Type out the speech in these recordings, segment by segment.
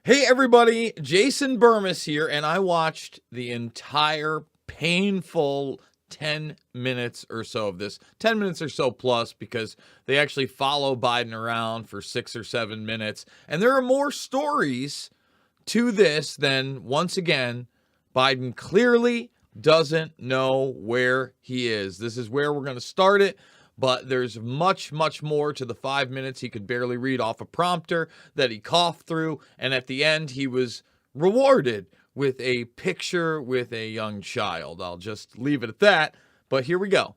Hey everybody, Jason Bermas here, and I watched the entire painful 10 minutes or so of this. 10 minutes or so plus, because they actually follow Biden around for 6 or 7 minutes. And there are more stories to this than, once again, Biden clearly doesn't know where he is. This is where we're going to start it. But there's much, much more to the 5 minutes he could barely read off a prompter that he coughed through. And at the end, he was rewarded with a picture with a young child. I'll just leave it at that. But here we go.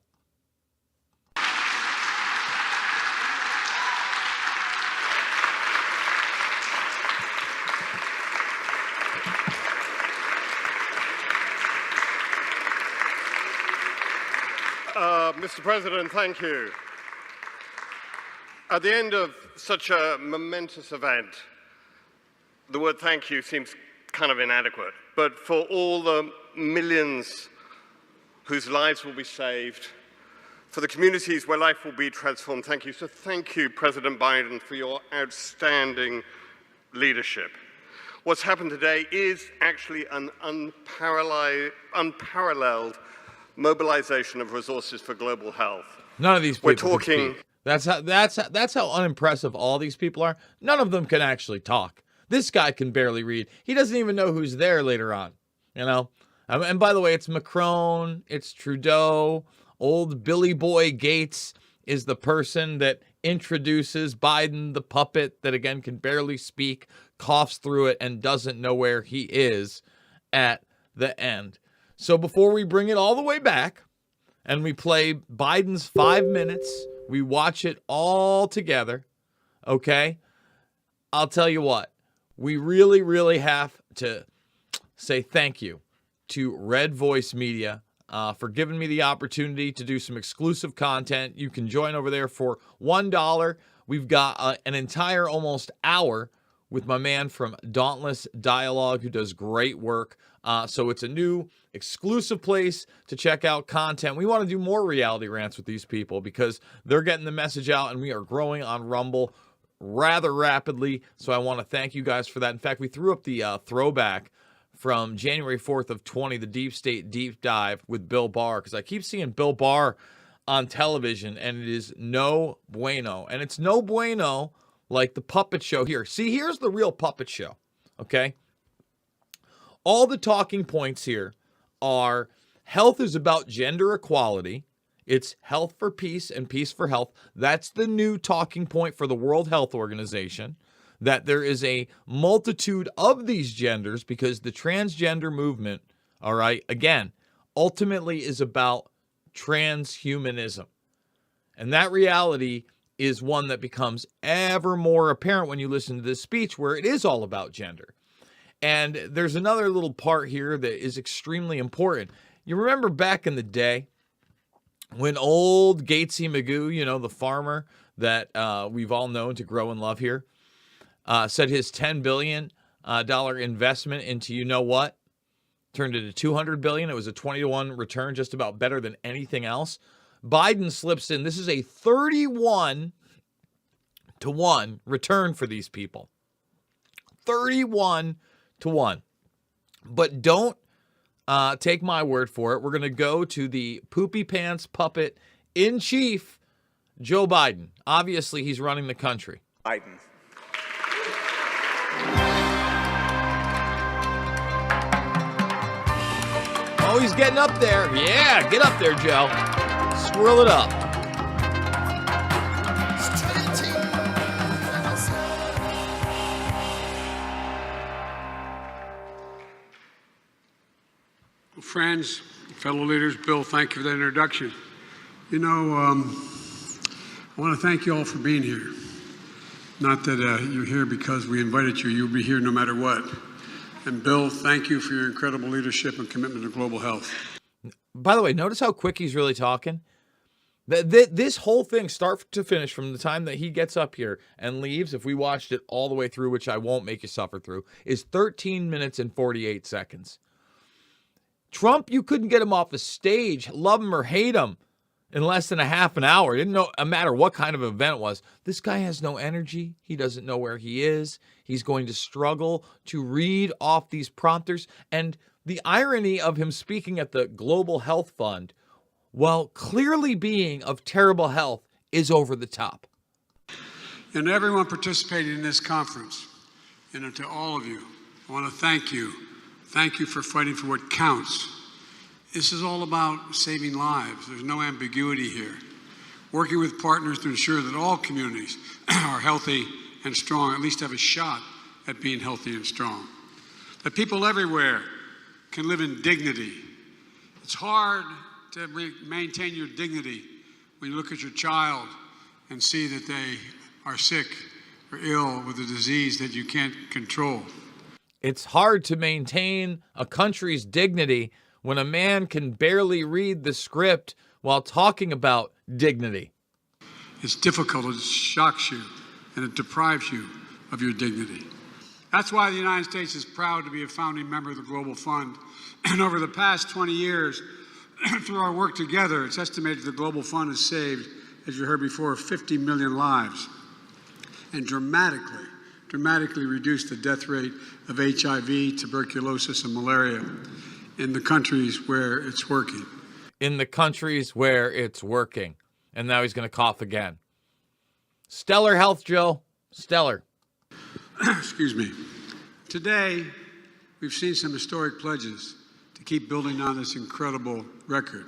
Mr. President, thank you. At the end of such a momentous event, the word thank you seems kind of inadequate. But for all the millions whose lives will be saved, for the communities where life will be transformed, thank you. So thank you, President Biden, for your outstanding leadership. What's happened today is actually an unparalleled mobilization of resources for global health. None of these people We're talking. That's how unimpressive all these people are. None of them can actually talk. This guy can barely read. He doesn't even know who's there later on. You know. And by the way, it's Macron, it's Trudeau, old Billy Boy Gates is the person that introduces Biden, the puppet that again can barely speak, coughs through it, and doesn't know where he is at the end. So before we bring it all the way back and we play Biden's 5 minutes, we watch it all together, okay? I'll tell you what, we really, really have to say thank you to Red Voice Media for giving me the opportunity to do some exclusive content. You can join over there for $1. We've got an entire almost hour with my man from Dauntless Dialogue who does great work. So it's a new exclusive place to check out content. We want to do more reality rants with these people because they're getting the message out and we are growing on Rumble rather rapidly. So I want to thank you guys for that. In fact, we threw up the throwback from January 4th of 20, the Deep State Deep Dive with Bill Barr, because I keep seeing Bill Barr on television and it is no bueno. And it's no bueno like the puppet show here. See, here's the real puppet show, okay? All the talking points here are health is about gender equality. It's health for peace and peace for health. That's the new talking point for the World Health Organization, that there is a multitude of these genders because the transgender movement, all right, again, ultimately is about transhumanism. And that reality is one that becomes ever more apparent when you listen to this speech where it is all about gender. And there's another little part here that is extremely important. You remember back in the day when old Gatesy Magoo, you know, the farmer that we've all known to grow and love here, said his $10 billion investment into, you know what, turned into $200 billion. It was a 20-to-1 return, just about better than anything else. Biden slips in. This is a 31-to-1 return for these people. 31-to-1. But don't take my word for it. We're going to go to the poopy pants puppet in chief, Joe Biden. Obviously, he's running the country. Biden. Oh, he's getting up there. Yeah, get up there, Joe. Swirl it up. Friends, fellow leaders, Bill, thank you for that introduction. You know, I want to thank you all for being here. Not that you're here because we invited you. You'll be here no matter what. And Bill, thank you for your incredible leadership and commitment to global health. By the way, notice how quick he's really talking. This whole thing, start to finish, from the time that he gets up here and leaves, if we watched it all the way through, which I won't make you suffer through, is 13 minutes and 48 seconds. Trump, you couldn't get him off the stage, love him or hate him. in less than a half an hour. Didn't know, no matter what kind of event it was. This guy has no energy. He doesn't know where he is. He's going to struggle to read off these prompters. And the irony of him speaking at the Global Health Fund, while clearly being of terrible health, is over the top. And everyone participating in this conference, and to all of you, I want to thank you. Thank you for fighting for what counts. This is all about saving lives. There's no ambiguity here. Working with partners to ensure that all communities are healthy and strong, at least have a shot at being healthy and strong. That people everywhere can live in dignity. It's hard to maintain your dignity when you look at your child and see that they are sick or ill with a disease that you can't control. It's hard to maintain a country's dignity when a man can barely read the script while talking about dignity. It's difficult, it shocks you, and it deprives you of your dignity. That's why the United States is proud to be a founding member of the Global Fund. And over the past 20 years, through our work together, it's estimated the Global Fund has saved, as you heard before, 50 million lives and dramatically reduced the death rate of HIV, tuberculosis, and malaria in the countries where it's working. In the countries where it's working. And now he's going to cough again. Stellar health, Joe. Stellar. Excuse me. Today, we've seen some historic pledges to keep building on this incredible record.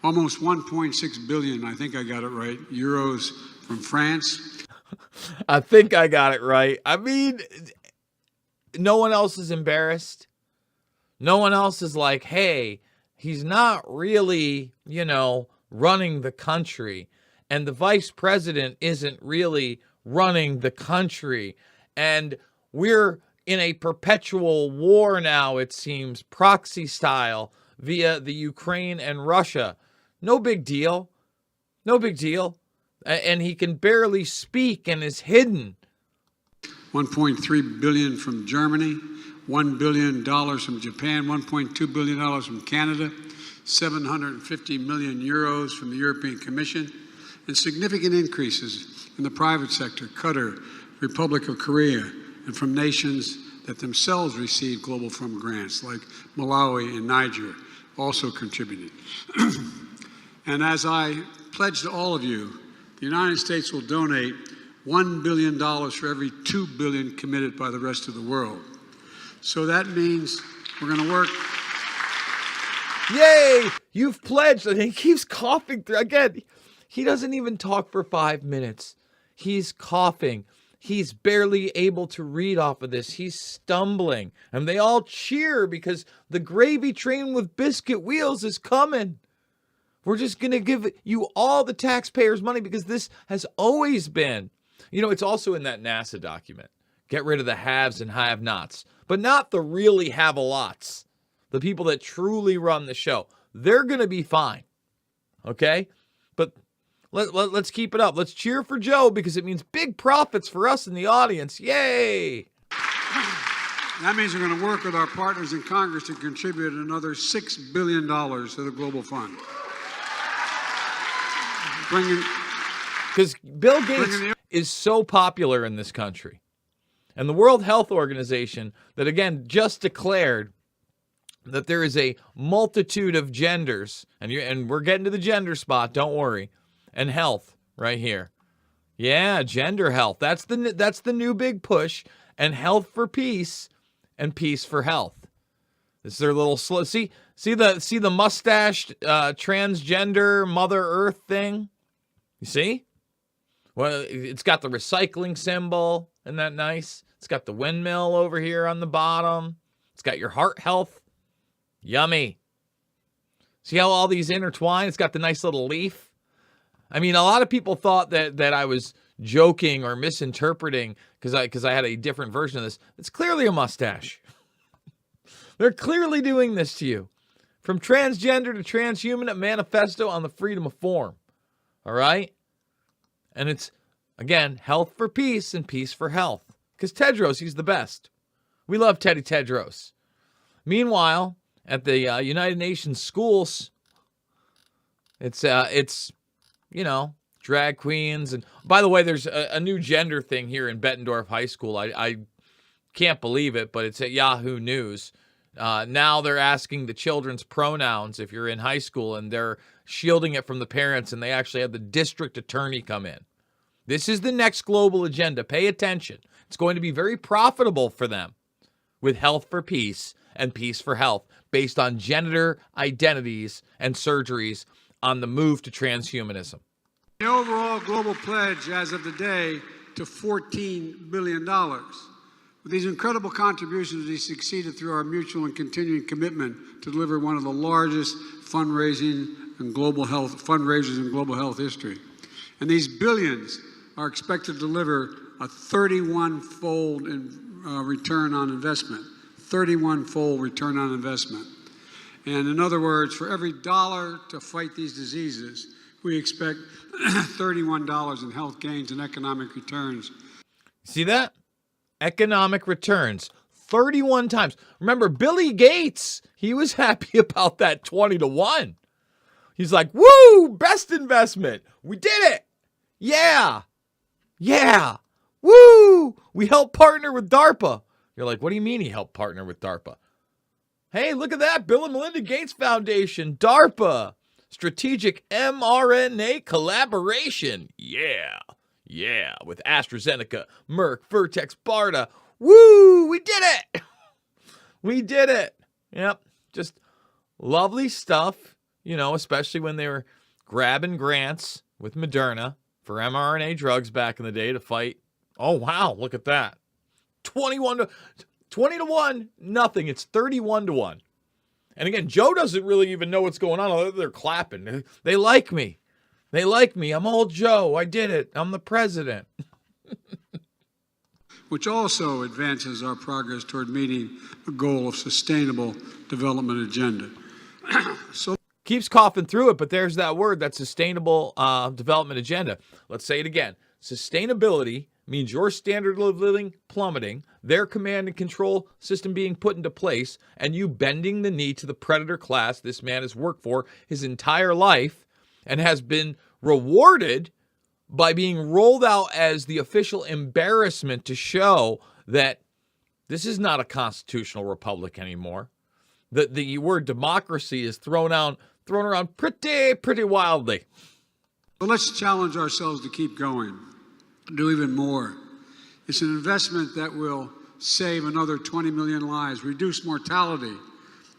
Almost 1.6 billion, I think I got it right, euros from France. I think I got it right. I mean, no one else is embarrassed. No one else is like, hey, he's not really, running the country. And the vice president isn't really running the country. And we're in a perpetual war now, it seems, proxy style, via the Ukraine and Russia. No big deal. No big deal. And he can barely speak and is hidden. 1.3 billion from Germany, $1 billion from Japan, $1.2 billion from Canada, 750 million euros from the European Commission, and significant increases in the private sector, Qatar, Republic of Korea, and from nations that themselves receive Global Fund grants, like Malawi and Niger, also contributed. And as I pledge to all of you, the United States will donate $1 billion for every $2 billion committed by the rest of the world. So that means we're going to work. Yay! You've pledged. And he keeps coughing through. Again, he doesn't even talk for 5 minutes. He's coughing. He's barely able to read off of this. He's stumbling. And they all cheer because the gravy train with biscuit wheels is coming. We're just going to give you all the taxpayers' money because this has always been. It's also in that NASA document. Get rid of the haves and have-nots, but not the really have-a-lots. The people that truly run the show. They're going to be fine. Okay? But let's keep it up. Let's cheer for Joe because it means big profits for us in the audience. Yay! That means we're going to work with our partners in Congress to contribute another $6 billion to the Global Fund. Because Bill Gates is so popular in this country. And the World Health Organization that, again, just declared that there is a multitude of genders, and we're getting to the gender spot, don't worry, and health right here. Yeah, gender health. That's the new big push, and health for peace and peace for health. This is their little slow. See the mustached transgender Mother Earth thing? You see? Well, it's got the recycling symbol. Isn't that nice? It's got the windmill over here on the bottom. It's got your heart health. Yummy. See how all these intertwine? It's got the nice little leaf. I mean, a lot of people thought that I was joking or misinterpreting because I had a different version of this. It's clearly a mustache. They're clearly doing this to you. From transgender to transhuman, a manifesto on the freedom of form. All right? And it's, again, health for peace and peace for health. Because Tedros, he's the best. We love Teddy Tedros. Meanwhile, at the United Nations schools, It's drag queens. And by the way, there's a new gender thing here in Bettendorf High School. I can't believe it, but it's at Yahoo News. Now they're asking the children's pronouns if you're in high school, and they're shielding it from the parents, and they actually have the district attorney come in. This is the next global agenda. Pay attention. It's going to be very profitable for them with Health for Peace and Peace for Health based on gender identities and surgeries on the move to transhumanism. The overall global pledge as of today to $14 billion. With these incredible contributions, we succeeded through our mutual and continuing commitment to deliver one of the largest fundraisers in global health history. And these billions are expected to deliver a 31-fold return on investment. 31-fold return on investment. And in other words, for every dollar to fight these diseases, we expect $31 in health gains and economic returns. See that? Economic returns 31 times. Remember, Billy Gates, he was happy about that 20-1. He's like, woo, best investment. We did it. Yeah. Yeah. Woo. We helped partner with DARPA. You're like, what do you mean he helped partner with DARPA? Hey, look at that. Bill and Melinda Gates Foundation, DARPA, Strategic mRNA Collaboration. Yeah. Yeah, with AstraZeneca, Merck, Vertex, BARDA. Woo, we did it. We did it. Yep, just lovely stuff, especially when they were grabbing grants with Moderna for mRNA drugs back in the day to fight. Oh, wow, look at that. 20 to 1, nothing. It's 31-1. And again, Joe doesn't really even know what's going on, although they're clapping. They like me. They like me. I'm old Joe. I did it. I'm the president. Which also advances our progress toward meeting the goal of sustainable development agenda. Keeps coughing through it, but there's that word, that sustainable development agenda. Let's say it again. Sustainability means your standard of living plummeting, their command and control system being put into place, and you bending the knee to the predator class this man has worked for his entire life and has been rewarded by being rolled out as the official embarrassment to show that this is not a constitutional republic anymore. The word democracy is thrown around pretty wildly. But let's challenge ourselves to keep going, do even more. It's an investment that will save another 20 million lives, reduce mortality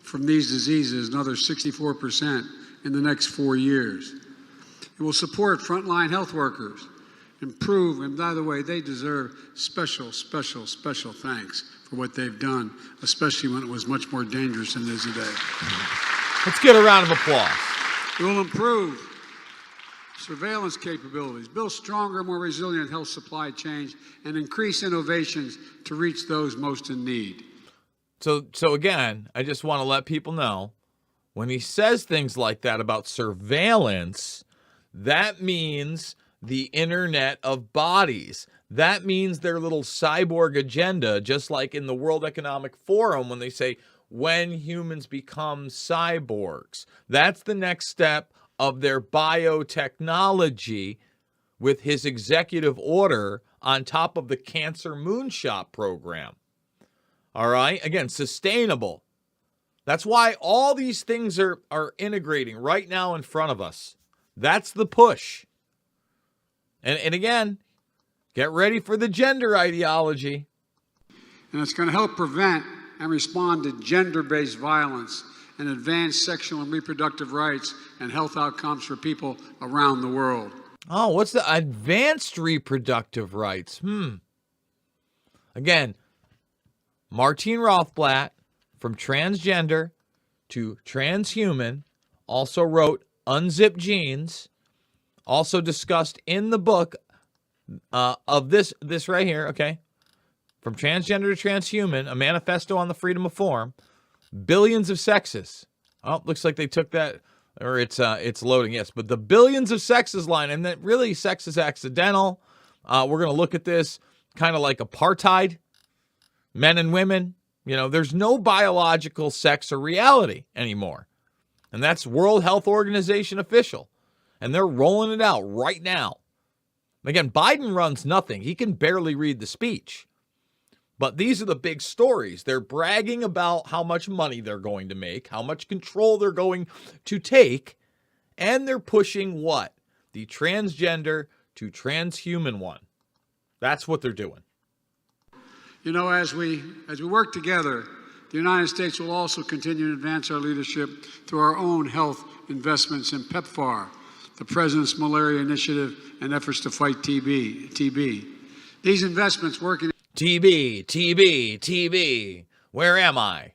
from these diseases another 64% in the next 4 years. It will support frontline health workers, improve, and by the way, they deserve special thanks for what they've done, especially when it was much more dangerous than it is today. Let's get a round of applause. It will improve surveillance capabilities, build stronger, more resilient health supply chains, and increase innovations to reach those most in need. So again, I just want to let people know, when he says things like that about surveillance, that means the Internet of Bodies. That means their little cyborg agenda, just like in the World Economic Forum when they say, when humans become cyborgs. That's the next step of their biotechnology with his executive order on top of the Cancer Moonshot program. All right? Again, sustainable. That's why all these things are integrating right now in front of us. That's the push. And again, get ready for the gender ideology. And it's going to help prevent and respond to gender-based violence and advance sexual and reproductive rights and health outcomes for people around the world. Oh, what's the advanced reproductive rights? Again, Martine Rothblatt, from transgender to transhuman, also wrote Unzipped Genes, also discussed in the book of this right here, okay? From transgender to transhuman, a manifesto on the freedom of form, billions of sexes. Oh, looks like they took that, or it's loading, yes. But the billions of sexes line, and that really sex is accidental. We're going to look at this kind of like apartheid, men and women. There's no biological sex or reality anymore. And that's World Health Organization official. and they're rolling it out right now. Again, Biden runs nothing. He can barely read the speech. But these are the big stories. They're bragging about how much money they're going to make, how much control they're going to take, and they're pushing what? The transgender to transhuman one. That's what they're doing. You know, as we work together, the United States will also continue to advance our leadership through our own health investments in PEPFAR, the President's Malaria Initiative, and efforts to fight TB. These investments working TB. Where am I?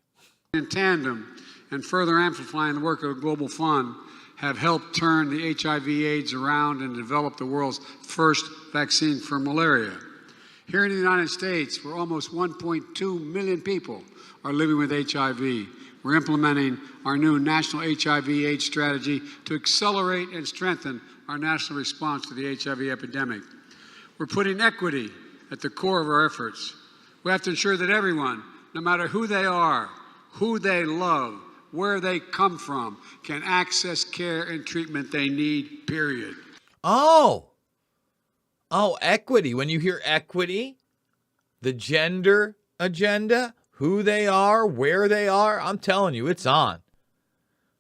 in tandem and further amplifying the work of the Global Fund have helped turn the HIV/AIDS around and develop the world's first vaccine for malaria. Here in the United States, where almost 1.2 million people are living with HIV, we're implementing our new national HIV/AIDS strategy to accelerate and strengthen our national response to the HIV epidemic. We're putting equity at the core of our efforts. We have to ensure that everyone, no matter who they are, who they love, where they come from, can access care and treatment they need, period. Equity. When you hear equity, the gender agenda, who they are, where they are, I'm telling you, it's on.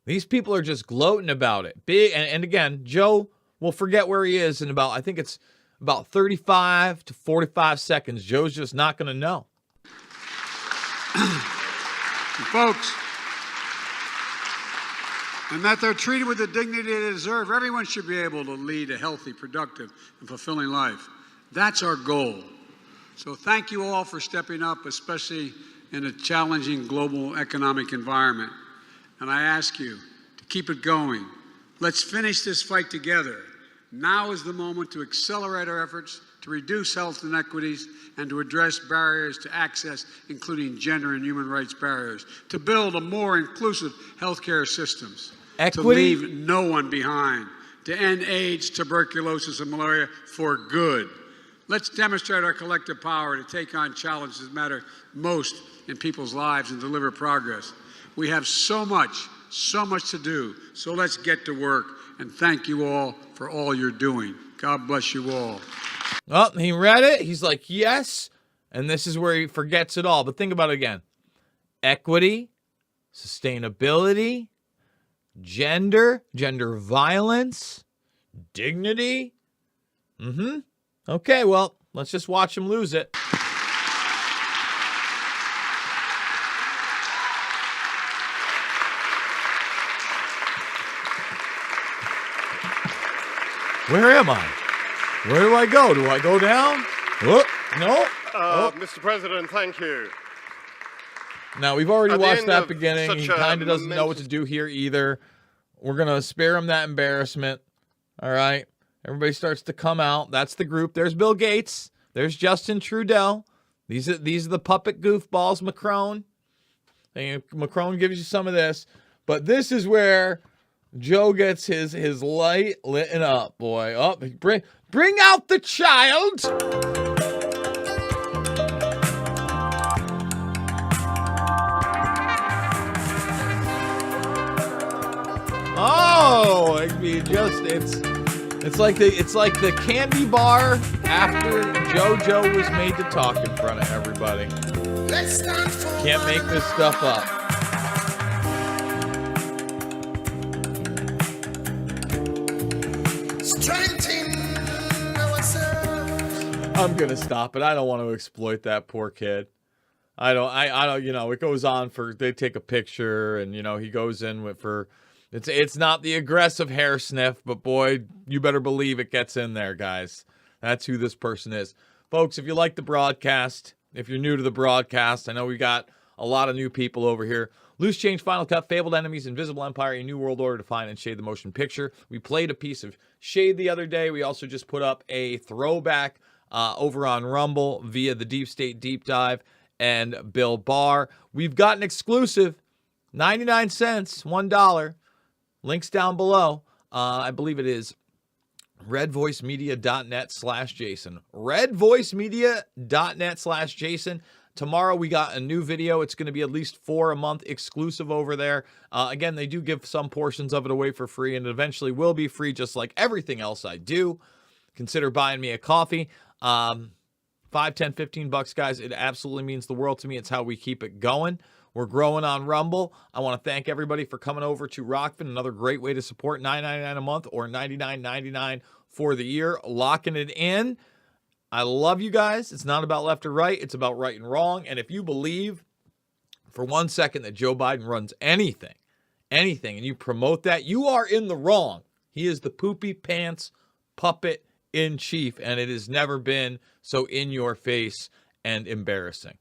These people are just gloating about it. Big, and again, Joe will forget where he is in about, I think it's about 35 to 45 seconds. Joe's just not going to know. Folks, and that they're treated with the dignity they deserve. Everyone should be able to lead a healthy, productive, and fulfilling life. That's our goal. So thank you all for stepping up, especially in a challenging global economic environment. And I ask you to keep it going. Let's finish this fight together. Now is the moment to accelerate our efforts to reduce health inequities and to address barriers to access, including gender and human rights barriers, to build a more inclusive healthcare systems, to leave no one behind, to end AIDS, tuberculosis, and malaria for good. Let's demonstrate our collective power to take on challenges that matter most in people's lives and deliver progress. We have so much to do, so let's get to work. And thank you all for all you're doing. God bless you all. Well, he read it. He's like, yes. And this is where he forgets it all. But think about it again. Equity, sustainability, gender violence, dignity. Okay, well, let's just watch him lose it. Where am I? Where do I go? Do I go down? Oh, no. Mr. President, thank you. Now, we've already At the watched end that of beginning. such He a kind of doesn't know what momentous- to do here either. We're going to spare him that embarrassment. All right. Everybody starts to come out. That's the group. There's Bill Gates. There's Justin Trudeau. These are the puppet goofballs, Macron. And Macron gives you some of this. But this is where Joe gets his light lit up, boy. Oh, bring out the child. Oh, I mean, it's like the candy bar after JoJo was made to talk in front of everybody. Can't make this stuff up. I'm gonna stop it. I don't want to exploit that poor kid. I don't, it goes on they take a picture and, he goes in it's not the aggressive hair sniff, but boy, you better believe it gets in there, guys. That's who this person is. Folks, if you like the broadcast, if you're new to the broadcast, I know we got a lot of new people over here. Loose Change, Final Cut, Fabled Enemies, Invisible Empire, A New World Order, Define, and Shade the Motion Picture. We played a piece of Shade the other day. We also just put up a throwback over on Rumble via the Deep State Deep Dive and Bill Barr. We've got an exclusive, 99 cents, $1. Links down below. I believe it is redvoicemedia.net/Jason. redvoicemedia.net/Jason. Tomorrow we got a new video. It's going to be at least 4 a month exclusive over there. Again, they do give some portions of it away for free, and it eventually will be free, just like everything else I do. Consider buying me a coffee. 5, 10, 15 bucks, guys. It absolutely means the world to me. It's how we keep it going. We're growing on Rumble. I want to thank everybody for coming over to Rockfin. Another great way to support, $9.99 a month or $99.99 for the year. Locking it in. I love you guys. It's not about left or right. It's about right and wrong. And if you believe for 1 second that Joe Biden runs anything, and you promote that, you are in the wrong. He is the poopy pants puppet in chief, and it has never been so in your face and embarrassing.